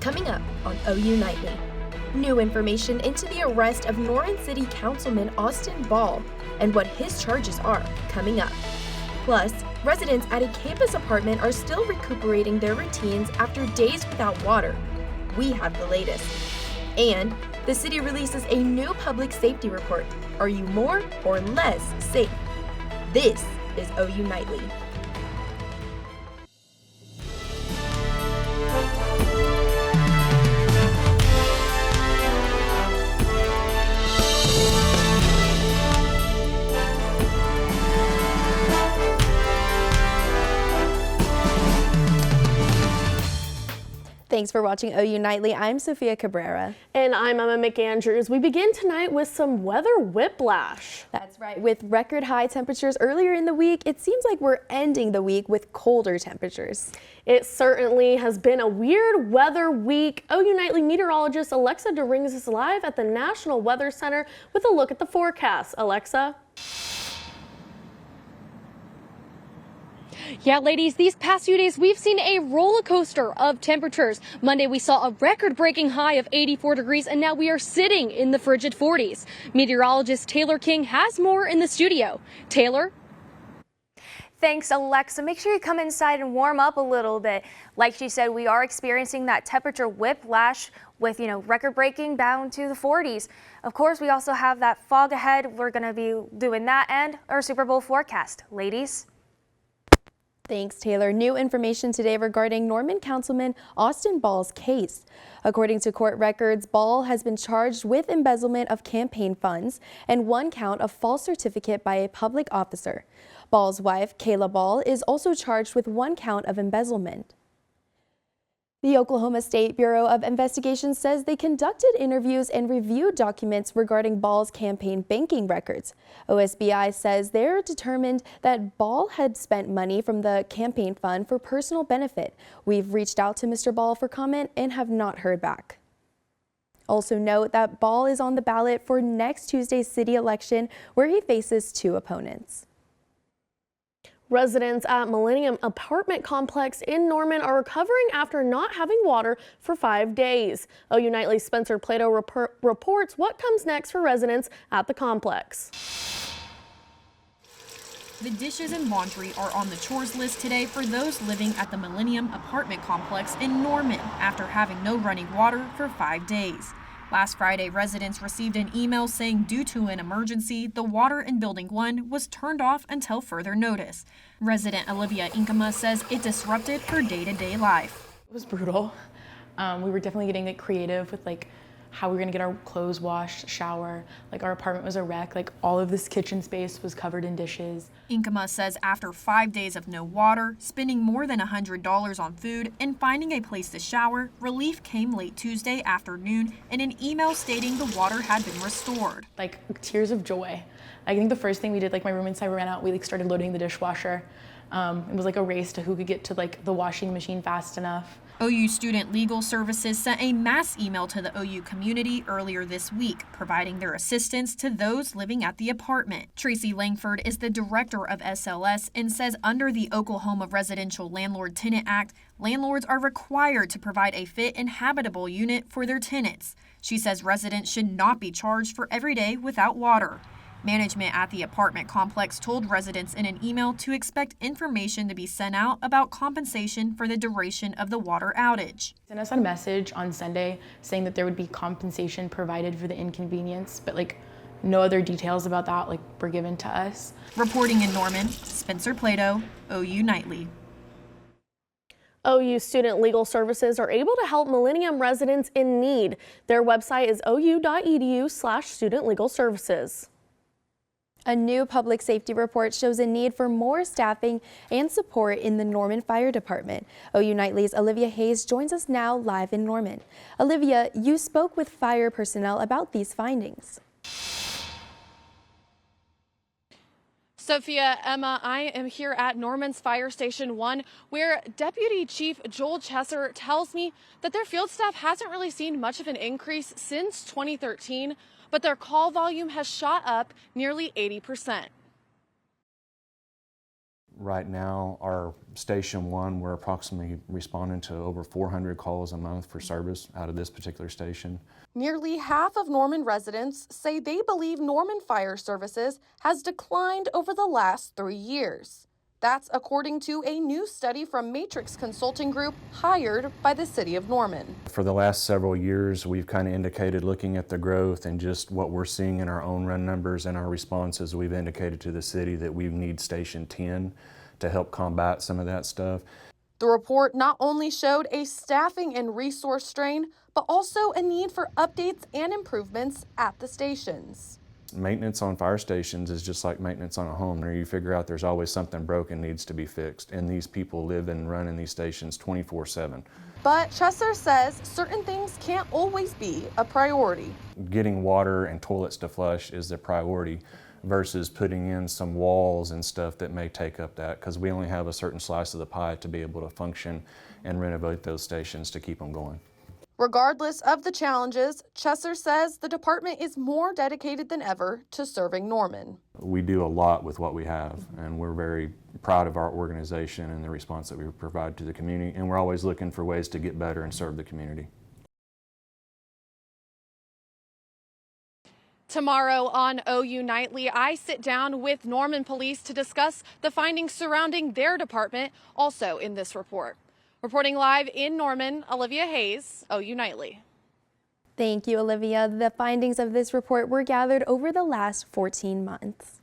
coming up on OU Nightly. New information into the arrest of Norman City Councilman Austin Ball and what his charges are coming up. Plus, residents at a campus apartment are still recuperating their routines after days without water. We have the latest. And the city releases a new public safety report. Are you more or less safe? This is OU Nightly. Thanks for watching OU Nightly. I'm Sophia Cabrera. And I'm Emma McAndrews. We begin tonight with some weather whiplash. That's right. With record high temperatures earlier in the week, it seems like we're ending the week with colder temperatures. It certainly has been a weird weather week. OU Nightly meteorologist Alexa DeRings is live at the National Weather Center with a look at the forecast. Alexa? Yeah, ladies, these past few days, we've seen a roller coaster of temperatures. Monday, we saw a record-breaking high of 84 degrees, and now we are sitting in the frigid 40s. Meteorologist Taylor King has more in the studio. Taylor? Thanks, Alexa. Make sure you come inside and warm up a little bit. Like she said, we are experiencing that temperature whiplash with, record-breaking down to the 40s. Of course, we also have that fog ahead. We're going to be doing that and our Super Bowl forecast. Ladies? Thanks, Taylor. New information today regarding Norman Councilman Austin Ball's case. According to court records, Ball has been charged with embezzlement of campaign funds and one count of false certificate by a public officer. Ball's wife, Kayla Ball, is also charged with one count of embezzlement. The Oklahoma State Bureau of Investigation says they conducted interviews and reviewed documents regarding Ball's campaign banking records. OSBI says they're determined that Ball had spent money from the campaign fund for personal benefit. We've reached out to Mr. Ball for comment and have not heard back. Also note that Ball is on the ballot for next Tuesday's city election, where he faces two opponents. Residents at Millennium Apartment Complex in Norman are recovering after not having water for 5 days. OU Nightly's Spencer Plato reports what comes next for residents at the complex. The dishes and laundry are on the chores list today for those living at the Millennium Apartment Complex in Norman after having no running water for 5 days. Last Friday, residents received an email saying due to an emergency, the water in Building 1 was turned off until further notice. Resident Olivia Inkema says it disrupted her day-to-day life. It was brutal. We were definitely getting creative with how we were gonna get our clothes washed, shower. Our apartment was a wreck. All of this kitchen space was covered in dishes. Inkema says after 5 days of no water, spending more than $100 on food, and finding a place to shower, relief came late Tuesday afternoon in an email stating the water had been restored. Tears of joy. I think the first thing we did, my roommates and I ran out, we started loading the dishwasher. It was a race to who could get to the washing machine fast enough. OU Student Legal Services sent a mass email to the OU community earlier this week, providing their assistance to those living at the apartment. Tracy Langford is the director of SLS and says under the Oklahoma Residential Landlord-Tenant Act, landlords are required to provide a fit and habitable unit for their tenants. She says residents should not be charged for every day without water. Management at the apartment complex told residents in an email to expect information to be sent out about compensation for the duration of the water outage. Sent us a message on Sunday saying that there would be compensation provided for the inconvenience, but no other details about that were given to us. Reporting in Norman, Spencer Plato, OU Nightly. OU Student Legal Services are able to help Millennium residents in need. Their website is ou.edu/studentlegalservices. A new public safety report shows a need for more staffing and support in the Norman Fire Department. OU Nightly's Olivia Hayes joins us now live in Norman. Olivia, you spoke with fire personnel about these findings. Sophia, Emma, I am here at Norman's Fire Station 1, where Deputy Chief Joel Chesser tells me that their field staff hasn't really seen much of an increase since 2013, but their call volume has shot up nearly 80%. Right now, our Station 1, we're approximately responding to over 400 calls a month for service out of this particular station. Nearly half of Norman residents say they believe Norman Fire Services has declined over the last 3 years. That's according to a new study from Matrix Consulting Group hired by the city of Norman. For the last several years, we've kind of indicated, looking at the growth and just what we're seeing in our own run numbers and our responses, we've indicated to the city that we need Station 10 to help combat some of that stuff. The report not only showed a staffing and resource strain, but also a need for updates and improvements at the stations. Maintenance on fire stations is just like maintenance on a home. There you figure out there's always something broken needs to be fixed, and these people live and run in these stations 24/7. But Chesser says certain things can't always be a priority. Getting water and toilets to flush is the priority versus putting in some walls and stuff that may take up that, because we only have a certain slice of the pie to be able to function and renovate those stations to keep them going. Regardless of the challenges, Chesser says the department is more dedicated than ever to serving Norman. We do a lot with what we have, and we're very proud of our organization and the response that we provide to the community, and we're always looking for ways to get better and serve the community. Tomorrow on OU Nightly, I sit down with Norman Police to discuss the findings surrounding their department, also in this report. Reporting live in Norman, Olivia Hayes, OU Nightly. Thank you, Olivia. The findings of this report were gathered over the last 14 months.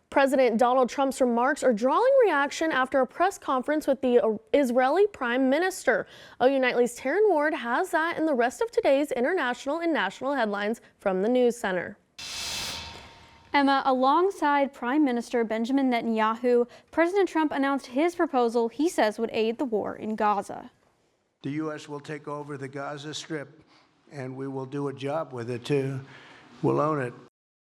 President Donald Trump's remarks are drawing reaction after a press conference with the Israeli Prime Minister. OU Nightly's Taryn Ward has that and the rest of today's international and national headlines from the News Center. Emma, alongside Prime Minister Benjamin Netanyahu, President Trump announced his proposal he says would aid the war in Gaza. The U.S. will take over the Gaza Strip, and we will do a job with it, too. We'll own it.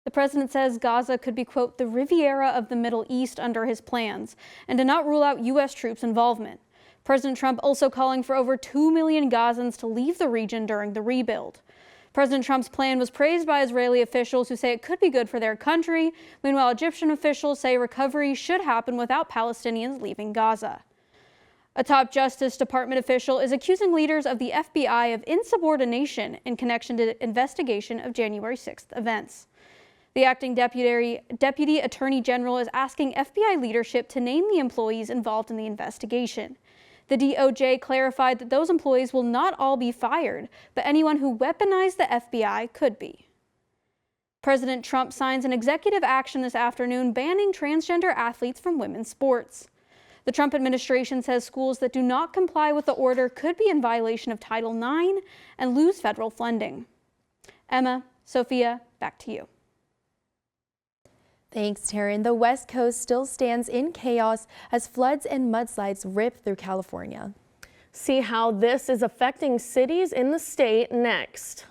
The president says Gaza could be, quote, the Riviera of the Middle East under his plans, and did not rule out U.S. troops involvement. President Trump also calling for over 2 million Gazans to leave the region during the rebuild. President Trump's plan was praised by Israeli officials who say it could be good for their country. Meanwhile, Egyptian officials say recovery should happen without Palestinians leaving Gaza. A top Justice Department official is accusing leaders of the FBI of insubordination in connection to the investigation of January 6th events. The acting Deputy Attorney General is asking FBI leadership to name the employees involved in the investigation. The DOJ clarified that those employees will not all be fired, but anyone who weaponized the FBI could be. President Trump signs an executive action this afternoon banning transgender athletes from women's sports. The Trump administration says schools that do not comply with the order could be in violation of Title IX and lose federal funding. Emma, Sophia, back to you. Thanks, Taryn. The West Coast still stands in chaos as floods and mudslides rip through California. See how this is affecting cities in the state next.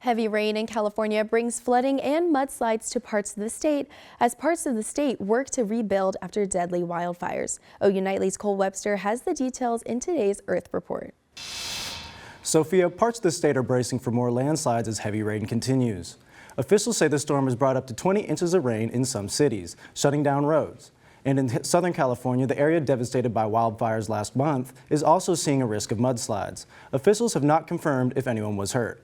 Heavy rain in California brings flooding and mudslides to parts of the state as parts of the state work to rebuild after deadly wildfires. OU Nightly's Cole Webster has the details in today's Earth Report. Sophia, parts of the state are bracing for more landslides as heavy rain continues. Officials say the storm has brought up to 20 inches of rain in some cities, shutting down roads. And in Southern California, the area devastated by wildfires last month is also seeing a risk of mudslides. Officials have not confirmed if anyone was hurt.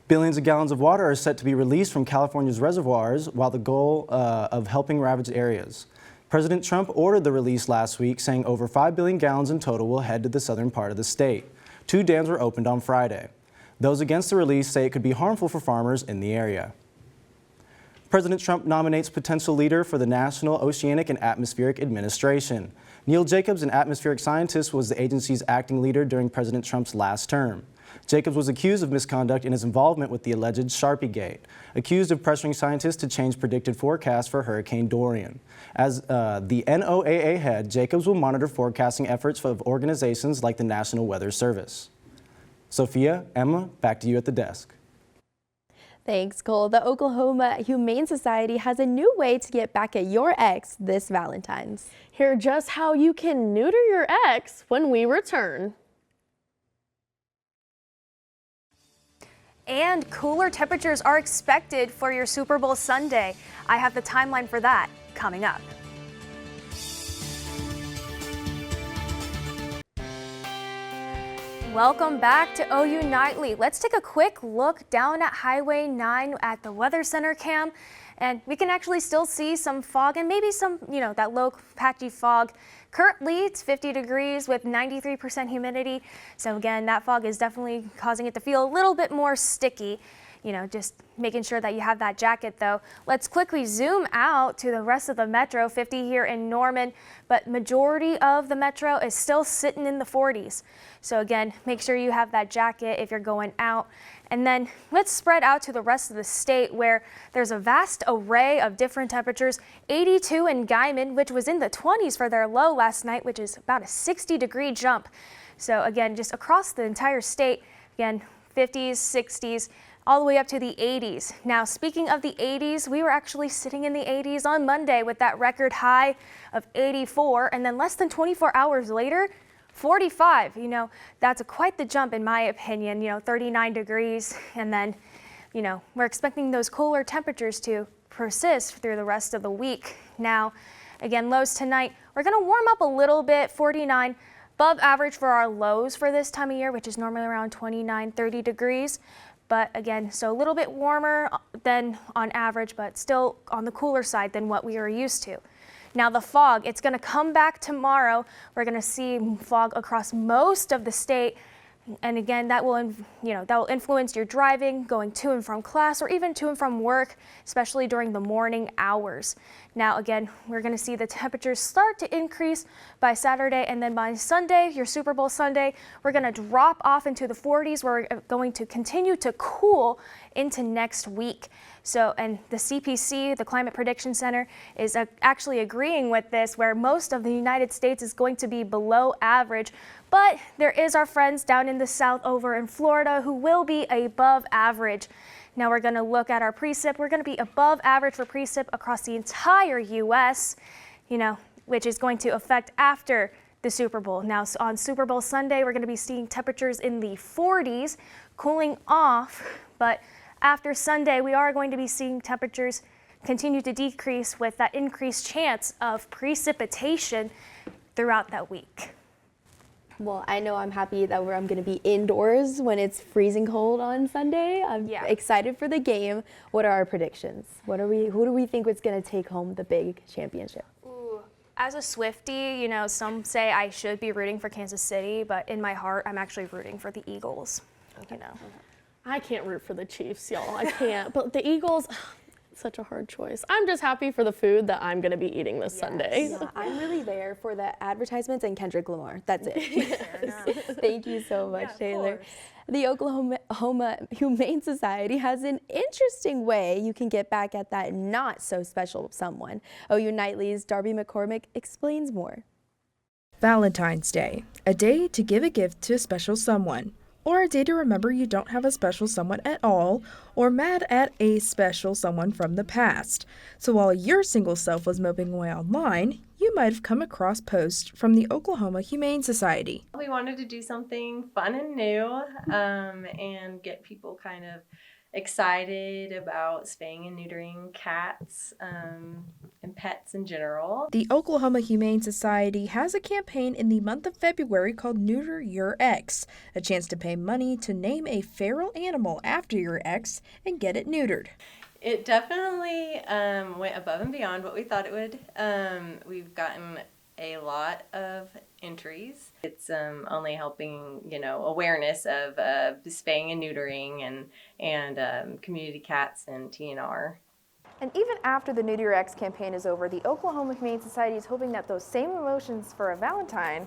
Billions of gallons of water are set to be released from California's reservoirs while the goal of helping ravaged areas. President Trump ordered the release last week, saying over 5 billion gallons in total will head to the southern part of the state. 2 dams were opened on Friday. Those against the release say it could be harmful for farmers in the area. President Trump nominates potential leader for the National Oceanic and Atmospheric Administration. Neil Jacobs, an atmospheric scientist, was the agency's acting leader during President Trump's last term. Jacobs was accused of misconduct in his involvement with the alleged Sharpiegate, accused of pressuring scientists to change predicted forecasts for Hurricane Dorian. As the NOAA head, Jacobs will monitor forecasting efforts of organizations like the National Weather Service. Sophia, Emma, back to you at the desk. Thanks, Cole. The Oklahoma Humane Society has a new way to get back at your ex this Valentine's. Hear just how you can neuter your ex when we return. And cooler temperatures are expected for your Super Bowl Sunday. I have the timeline for that coming up. Welcome back to OU Nightly. Let's take a quick look down at Highway 9 at the Weather Center cam. And we can actually still see some fog and maybe some, that low patchy fog. Currently, it's 50 degrees with 93% humidity. So again, that fog is definitely causing it to feel a little bit more sticky. Just making sure that you have that jacket though. Let's quickly zoom out to the rest of the metro, 50 here in Norman, but majority of the metro is still sitting in the 40s. So again, make sure you have that jacket if you're going out. And then let's spread out to the rest of the state where there's a vast array of different temperatures. 82 in Guyman, which was in the 20s for their low last night, which is about a 60-degree jump. So again, just across the entire state, again, 50s, 60s, all the way up to the 80s. Now, speaking of the 80s, we were actually sitting in the 80s on Monday with that record high of 84, and then less than 24 hours later, 45. That's quite the jump in my opinion, 39 degrees. And then, we're expecting those cooler temperatures to persist through the rest of the week. Now, again, lows tonight, we're going to warm up a little bit, 49, above average for our lows for this time of year, which is normally around 29, 30 degrees. But again, so a little bit warmer than on average, but still on the cooler side than what we are used to. Now the fog, it's going to come back tomorrow. We're going to see fog across most of the state. And again, that will influence your driving, going to and from class, or even to and from work, especially during the morning hours. Now, again, we're going to see the temperatures start to increase by Saturday, and then by Sunday, your Super Bowl Sunday, we're going to drop off into the 40s. We're going to continue to cool into next week. So, and the CPC, the Climate Prediction Center, is actually agreeing with this, where most of the United States is going to be below average. But there is our friends down in the south over in Florida who will be above average. Now we're going to look at our precip. We're going to be above average for precip across the entire U.S., which is going to affect after the Super Bowl. Now on Super Bowl Sunday, we're going to be seeing temperatures in the 40s, cooling off, but after Sunday, we are going to be seeing temperatures continue to decrease with that increased chance of precipitation throughout that week. Well, I know I'm happy that I'm going to be indoors when it's freezing cold on Sunday. I'm excited for the game. What are our predictions? Who do we think is going to take home the big championship? Ooh, as a Swiftie, some say I should be rooting for Kansas City, but in my heart, I'm actually rooting for the Eagles. Okay. I can't root for the Chiefs, y'all. I can't. But the Eagles, such a hard choice. I'm just happy for the food that I'm going to be eating this Sunday. Yeah, I'm really there for the advertisements and Kendrick Lamar. That's it. Thank you so much, Taylor. The Oklahoma Humane Society has an interesting way you can get back at that not so special someone. OU Nightly's Darby McCormick explains more. Valentine's Day, a day to give a gift to a special someone. Or a day to remember you don't have a special someone at all, or mad at a special someone from the past. So while your single self was moping away online, you might have come across posts from the Oklahoma Humane Society. We wanted to do something fun and new and get people kind of excited about spaying and neutering cats and pets in general. The Oklahoma Humane Society has a campaign in the month of February called Neuter Your Ex, a chance to pay money to name a feral animal after your ex and get it neutered. It definitely went above and beyond what we thought it would. We've gotten a lot of entries. It's only helping, awareness of spaying and neutering and community cats and TNR. And even after the Neuter Your Ex campaign is over, the Oklahoma Humane Society is hoping that those same emotions for a Valentine,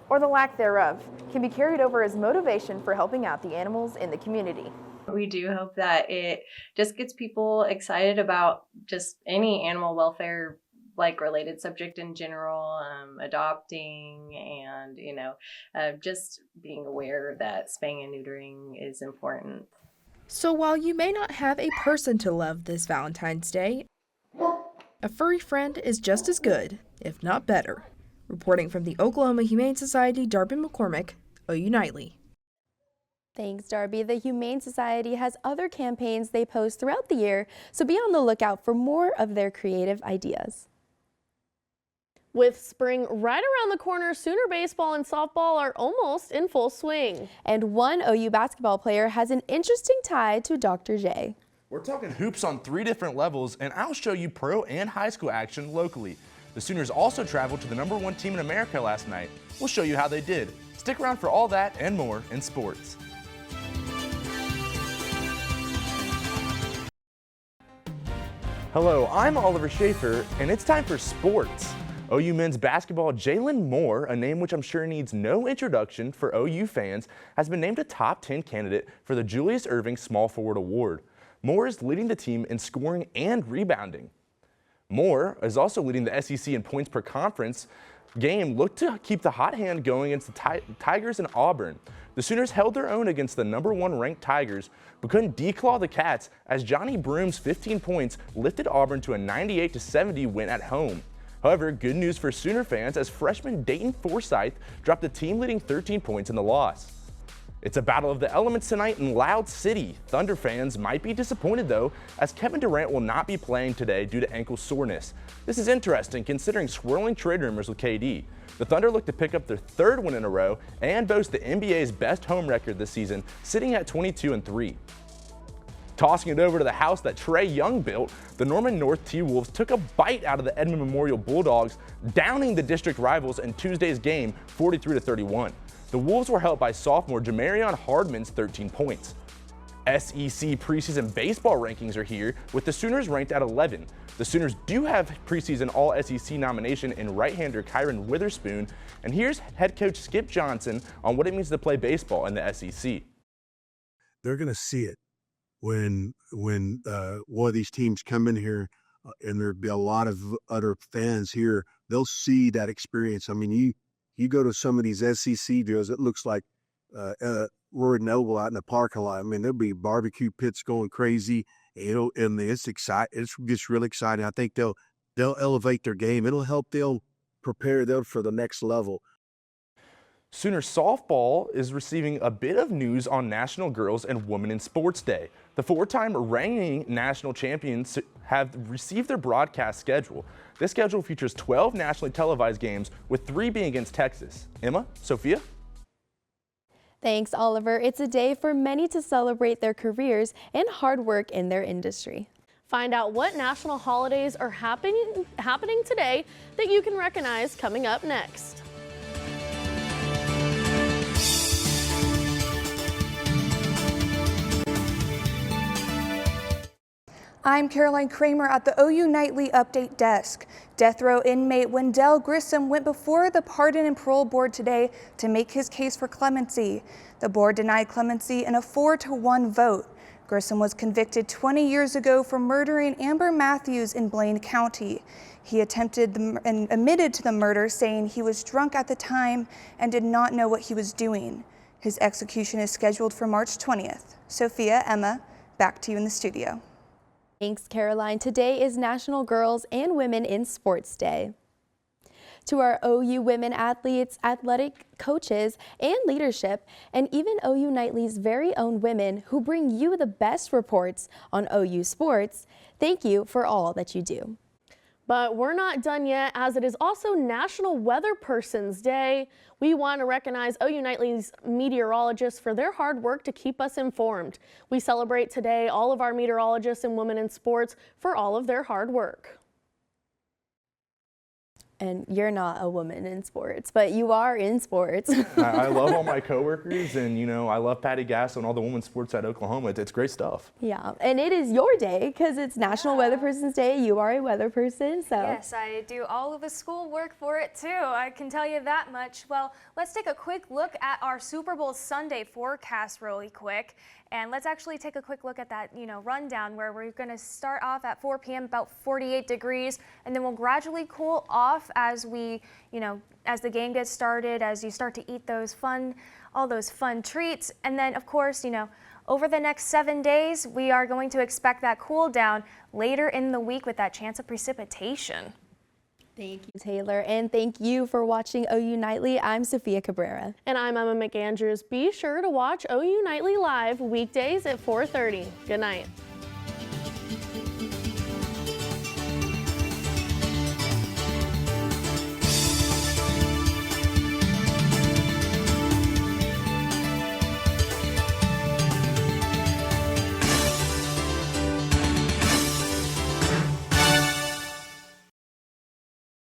or the lack thereof, can be carried over as motivation for helping out the animals in the community. We do hope that it just gets people excited about just any animal welfare related subject in general, adopting and, just being aware that spaying and neutering is important. So while you may not have a person to love this Valentine's Day, a furry friend is just as good, if not better. Reporting from the Oklahoma Humane Society, Darby McCormick, OU Nightly. Thanks, Darby. The Humane Society has other campaigns they post throughout the year, so be on the lookout for more of their creative ideas. With spring right around the corner, Sooner baseball and softball are almost in full swing. And one OU basketball player has an interesting tie to Dr. J. We're talking hoops on 3 different levels, and I'll show you pro and high school action locally. The Sooners also traveled to the #1 team in America last night. We'll show you how they did. Stick around for all that and more in sports. Hello, I'm Oliver Schaefer, and it's time for sports. OU men's basketball Jalen Moore, a name which I'm sure needs no introduction for OU fans, has been named a top 10 candidate for the Julius Erving Small Forward Award. Moore is leading the team in scoring and rebounding. Moore is also leading the SEC in points per conference game, looked to keep the hot hand going against the Tigers and Auburn. The Sooners held their own against the #1 ranked Tigers, but couldn't declaw the Cats as Johnny Broom's 15 points lifted Auburn to a 98-70 win at home. However, good news for Sooner fans as freshman Dayton Forsythe dropped the team-leading 13 points in the loss. It's a battle of the elements tonight in Loud City. Thunder fans might be disappointed though, as Kevin Durant will not be playing today due to ankle soreness. This is interesting considering swirling trade rumors with KD. The Thunder look to pick up their 3rd win in a row and boast the NBA's best home record this season, sitting at 22-3. Tossing it over to the house that Trae Young built, the Norman North T-Wolves took a bite out of the Edmond Memorial Bulldogs, downing the district rivals in Tuesday's game 43-31. The Wolves were helped by sophomore Jamarion Hardman's 13 points. SEC preseason baseball rankings are here, with the Sooners ranked at 11. The Sooners do have preseason All-SEC nomination in right-hander Kyron Witherspoon, and here's head coach Skip Johnson on what it means to play baseball in the SEC. They're going to see it when one of these teams come in here, and there'll be a lot of other fans here. They'll see that experience. I mean, you go to some of these SEC deals, it looks like Roy Noble out in the parking lot. I mean, there'll be barbecue pits going crazy. And it's exciting. It gets really exciting. I think they'll elevate their game. It'll help them prepare them for the next level. Sooner softball is receiving a bit of news on National Girls and Women in Sports Day. The 4-time reigning national champions have received their broadcast schedule. This schedule features 12 nationally televised games, with 3 being against Texas. Emma, Sophia? Thanks, Oliver. It's a day for many to celebrate their careers and hard work in their industry. Find out what national holidays are happening today that you can recognize coming up next. I'm Caroline Kramer at the OU Nightly Update Desk. Death row inmate Wendell Grissom went before the Pardon and Parole Board today to make his case for clemency. The board denied clemency in a 4-1 vote. Grissom was convicted 20 years ago for murdering Amber Matthews in Blaine County. He attempted and admitted to the murder, saying he was drunk at the time and did not know what he was doing. His execution is scheduled for March 20th. Sophia, Emma, back to you in the studio. Thanks, Caroline. Today is National Girls and Women in Sports Day. To our OU women athletes, athletic coaches, and leadership, and even OU Nightly's very own women who bring you the best reports on OU sports, thank you for all that you do. But we're not done yet, as it is also National Weather Person's Day. We want to recognize OU Nightly's meteorologists for their hard work to keep us informed. We celebrate today all of our meteorologists and women in sports for all of their hard work. And you're not a woman in sports, but you are in sports. I love all my coworkers, and I love Patty Gasso and all the women's sports at Oklahoma. It's great stuff. Yeah, and it is your day because it's National Weather Person's Day. You are a weather person, so. Yes, I do all of the school work for it too. I can tell you that much. Well, let's take a quick look at our Super Bowl Sunday forecast really quick. And let's actually take a quick look at that, rundown where we're going to start off at 4 p.m. about 48 degrees, and then we'll gradually cool off as we, as the game gets started, as you start to eat all those fun treats. And then, of course, Over the next 7 days, we are going to expect that cool down later in the week with that chance of precipitation. Thank you, Taylor, and thank you for watching OU Nightly. I'm Sophia Cabrera. And I'm Emma McAndrews. Be sure to watch OU Nightly live weekdays at 4:30. Good night.